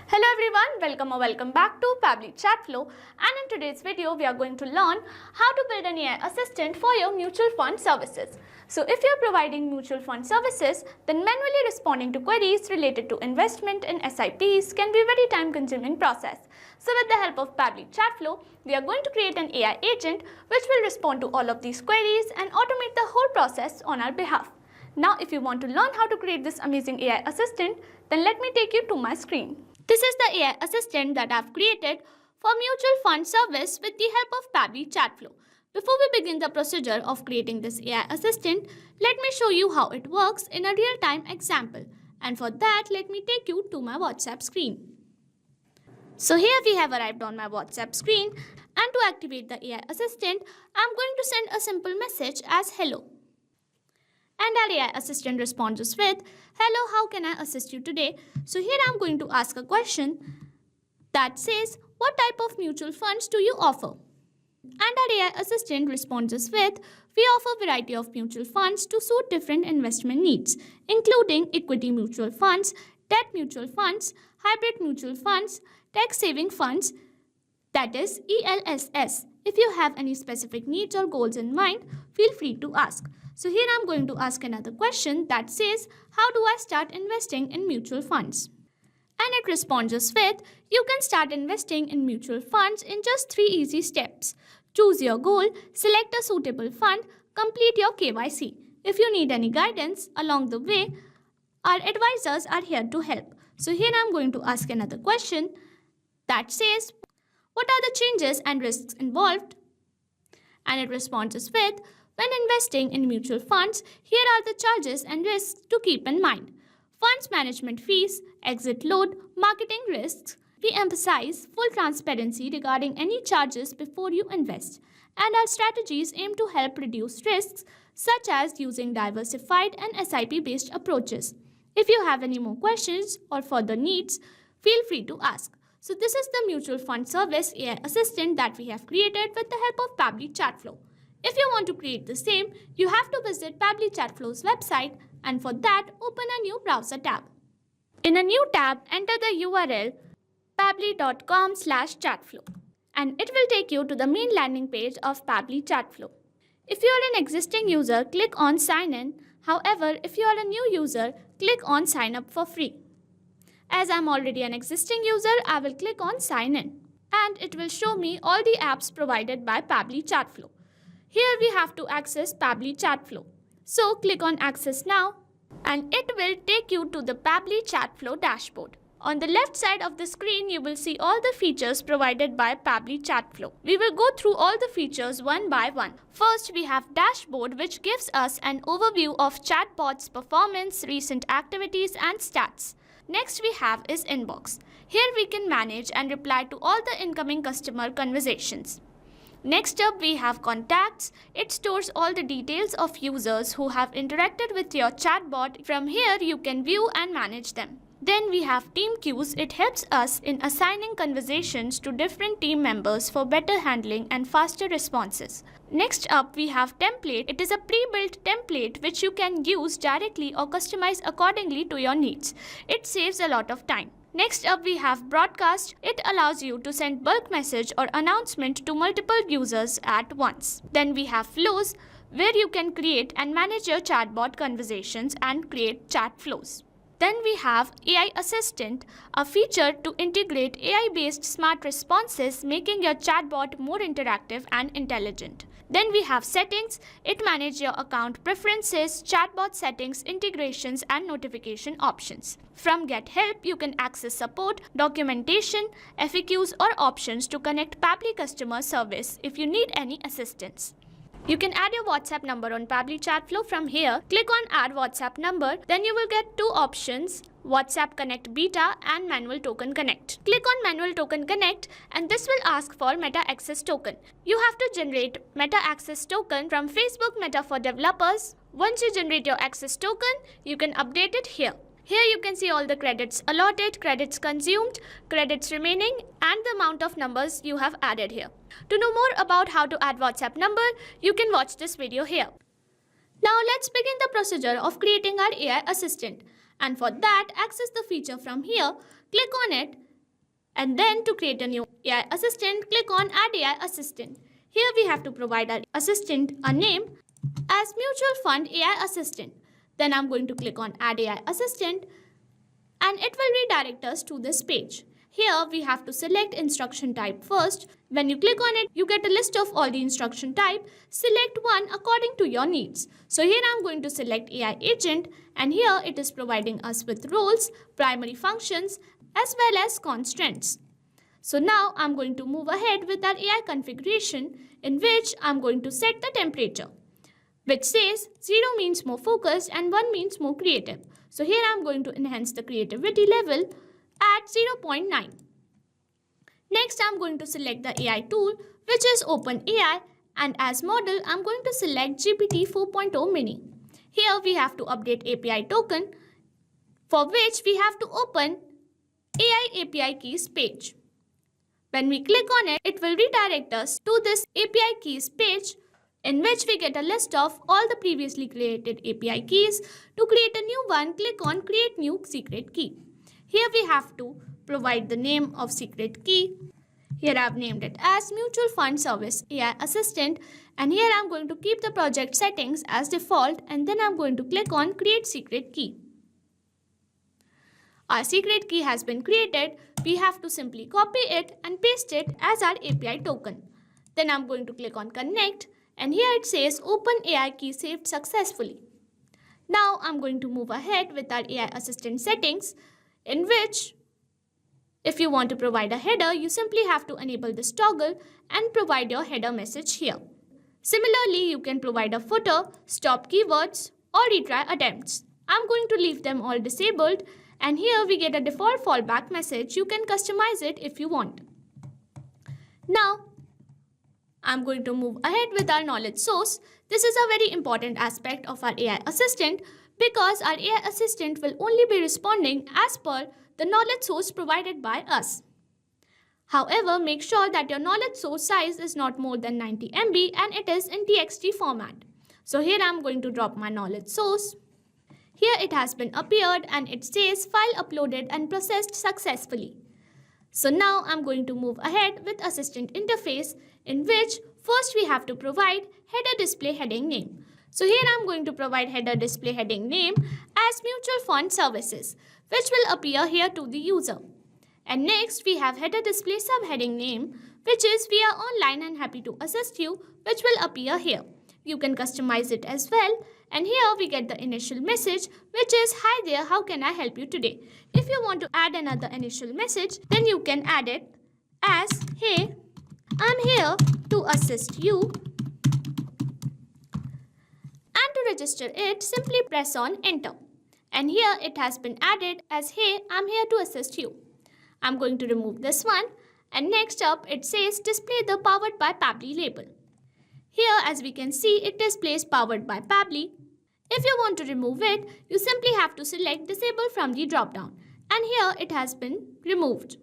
Hello everyone, welcome back to Pabbly Chatflow, and in today's video we are going to learn how to build an AI assistant for your mutual fund services. So if you are providing mutual fund services, then manually responding to queries related to investment in SIPs can be a very time consuming process. So with the help of Pabbly Chatflow, we are going to create an AI agent which will respond to all of these queries and automate the whole process on our behalf. Now if you want to learn how to create this amazing AI assistant, then let me take you to my screen. This is the AI assistant that I've created for mutual fund service with the help of Pabbly Chatflow. Before we begin the procedure of creating this AI assistant, let me show you how it works in a real-time example. And for that, let me take you to my WhatsApp screen. So here we have arrived on my WhatsApp screen, and to activate the AI assistant, I'm going to send a simple message as hello. And our AI assistant responds us with, "Hello, how can I assist you today?" So here I'm going to ask a question that says, "What type of mutual funds do you offer?" And our AI assistant responds us with, "We offer a variety of mutual funds to suit different investment needs, including equity mutual funds, debt mutual funds, hybrid mutual funds, tax saving funds, that is ELSS. If you have any specific needs or goals in mind, feel free to ask." So here I'm going to ask another question that says, "How do I start investing in mutual funds?" And it responds us with, "You can start investing in mutual funds in just 3 easy steps. Choose your goal, select a suitable fund, complete your KYC. If you need any guidance along the way, our advisors are here to help." So here I'm going to ask another question that says, "What are the changes and risks involved?" And it responds us with, "When investing in mutual funds, here are the charges and risks to keep in mind. Funds management fees, exit load, marketing risks. We emphasize full transparency regarding any charges before you invest. And our strategies aim to help reduce risks, such as using diversified and SIP-based approaches. If you have any more questions or further needs, feel free to ask." So this is the mutual fund service AI assistant that we have created with the help of Pabbly Chatflow. If you want to create the same, you have to visit Pabbly Chatflow's website, and for that, open a new browser tab. In a new tab, enter the URL pabbly.com/chatflow, and it will take you to the main landing page of Pabbly Chatflow. If you are an existing user, click on Sign In. However, if you are a new user, click on Sign Up for free. As I'm already an existing user, I will click on Sign In, and it will show me all the apps provided by Pabbly Chatflow. Here we have to access Pabbly Chatflow. So click on Access Now, and it will take you to the Pabbly Chatflow dashboard. On the left side of the screen, you will see all the features provided by Pabbly Chatflow. We will go through all the features one by one. First, we have Dashboard, which gives us an overview of chatbot's performance, recent activities, and stats. Next we have is Inbox. Here we can manage and reply to all the incoming customer conversations. Next up we have Contacts. It stores all the details of users who have interacted with your chatbot. From here you can view and manage them. Then we have Team Queues. It helps us in assigning conversations to different team members for better handling and faster responses. Next up we have Template. It is a pre-built template which you can use directly or customize accordingly to your needs. It saves a lot of time. Next up we have Broadcast. It allows you to send bulk message or announcement to multiple users at once. Then we have Flows, where you can create and manage your chatbot conversations and create chat flows. Then we have AI Assistant, a feature to integrate AI-based smart responses, making your chatbot more interactive and intelligent. Then we have Settings. It manages your account preferences, chatbot settings, integrations, and notification options. From Get Help, you can access support, documentation, FAQs, or options to connect Pabbly customer service if you need any assistance. You can add your WhatsApp number on Pabbly Chatflow from here. Click on Add WhatsApp Number. Then you will get 2 options, WhatsApp Connect Beta and Manual Token Connect. Click on Manual Token Connect, and this will ask for Meta Access Token. You have to generate Meta Access Token from Facebook Meta for Developers. Once you generate your Access Token, you can update it here. Here you can see all the credits allotted, credits consumed, credits remaining, and the amount of numbers you have added here. To know more about how to add WhatsApp number, you can watch this video here. Now let's begin the procedure of creating our AI assistant. And for that, access the feature from here, click on it, And then to create a new AI assistant, click on Add AI Assistant. Here we have to provide our assistant a name as Mutual Fund AI Assistant. Then I'm going to click on Add AI Assistant and it will redirect us to this page. Here we have to select instruction type first. When you click on it, you get a list of all the instruction type. Select one according to your needs. So here I'm going to select AI agent and here it is providing us with roles, primary functions as well as constraints. So now I'm going to move ahead with our AI configuration in which I'm going to set the temperature, which says 0 means more focused and 1 means more creative. So here I'm going to enhance the creativity level at 0.9. Next, I'm going to select the AI tool, which is OpenAI, and as model, I'm going to select GPT 4.0 Mini. Here we have to update API token, for which we have to open AI API keys page. When we click on it, it will redirect us to this API keys page, in which we get a list of all the previously created API keys. To create a new one, click on Create New Secret Key. Here we have to provide the name of secret key. Here I have named it as Mutual Fund Service AI Assistant, and here I am going to keep the project settings as default, and then I am going to click on Create Secret Key. Our secret key has been created. We have to simply copy it and paste it as our API token. Then I am going to click on Connect, and here it says OpenAI key saved successfully. Now I am going to move ahead with our AI Assistant settings, in which if you want to provide a header, you simply have to enable this toggle and provide your header message here. Similarly, you can provide a footer, stop keywords or retry attempts. I'm going to leave them all disabled, and here we get a default fallback message. You can customize it if you want. Now, I'm going to move ahead with our knowledge source. This is a very important aspect of our AI assistant, because our AI assistant will only be responding as per the knowledge source provided by us. However, make sure that your knowledge source size is not more than 90 MB and it is in TXT format. So here I am going to drop my knowledge source. Here it has been appeared and it says file uploaded and processed successfully. So now I'm going to move ahead with assistant interface, in which first we have to provide header display heading name. So here I'm going to provide header display heading name as Mutual Fund Services, which will appear here to the user. And next we have header display subheading name, which is we are online and happy to assist you, which will appear here. You can customize it as well. And here we get the initial message, which is hi there, how can I help you today? If you want to add another initial message, then you can add it as hey, I'm here to assist you. And to register it, simply press on enter. And here it has been added as hey, I'm here to assist you. I'm going to remove this one, and next up it says display the powered by Pabbly label. Here as we can see, it displays powered by Pabbly. If you want to remove it, you simply have to select disable from the drop down, and here it has been removed.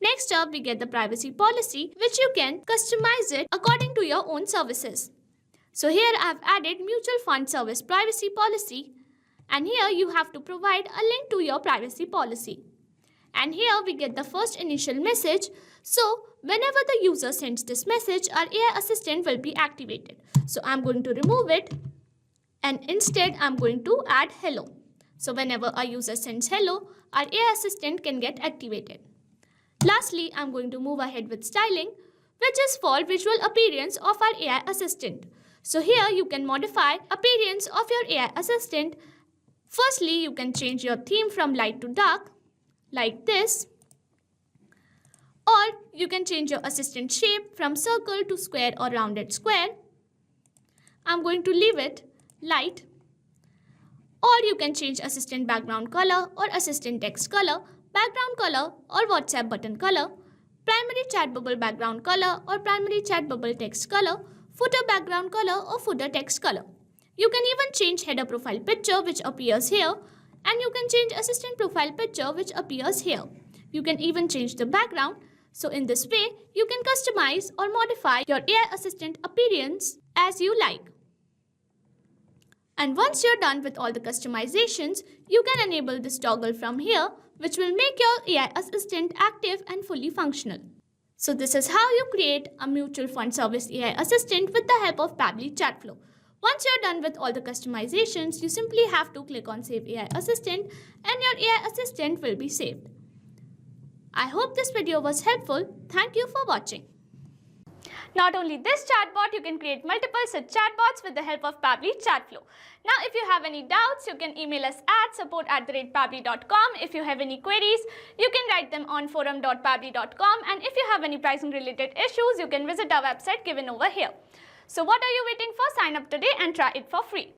Next up we get the privacy policy, which you can customize it according to your own services. So here I have added mutual fund service privacy policy, and here you have to provide a link to your privacy policy. And here we get the first initial message. So whenever the user sends this message, our AI assistant will be activated. So I'm going to remove it, and instead I'm going to add hello. So whenever a user sends hello, our AI assistant can get activated. Lastly, I'm going to move ahead with styling, which is for visual appearance of our AI assistant. So here you can modify appearance of your AI assistant. Firstly, you can change your theme from light to dark, like this. Or you can change your assistant shape from circle to square or rounded square. I'm going to leave it light. Or you can change assistant background color or assistant text color, background color or WhatsApp button color, primary chat bubble background color or primary chat bubble text color, footer background color or footer text color. You can even change header profile picture, which appears here, and you can change assistant profile picture, which appears here. You can even change the background. So in this way, you can customize or modify your AI assistant appearance as you like. And once you're done with all the customizations, you can enable this toggle from here, which will make your AI assistant active and fully functional. So this is how you create a mutual fund service AI assistant with the help of Pabbly Chatflow. Once you're done with all the customizations, you simply have to click on Save AI Assistant and your AI assistant will be saved. I hope this video was helpful. Thank you for watching. Not only this chatbot, you can create multiple such chatbots with the help of Pabbly Chatflow. Now, if you have any doubts, you can email us at support@pabbly.com. If you have any queries, you can write them on forum.pabbly.com. And if you have any pricing related issues, you can visit our website given over here. So what are you waiting for? Sign up today and try it for free.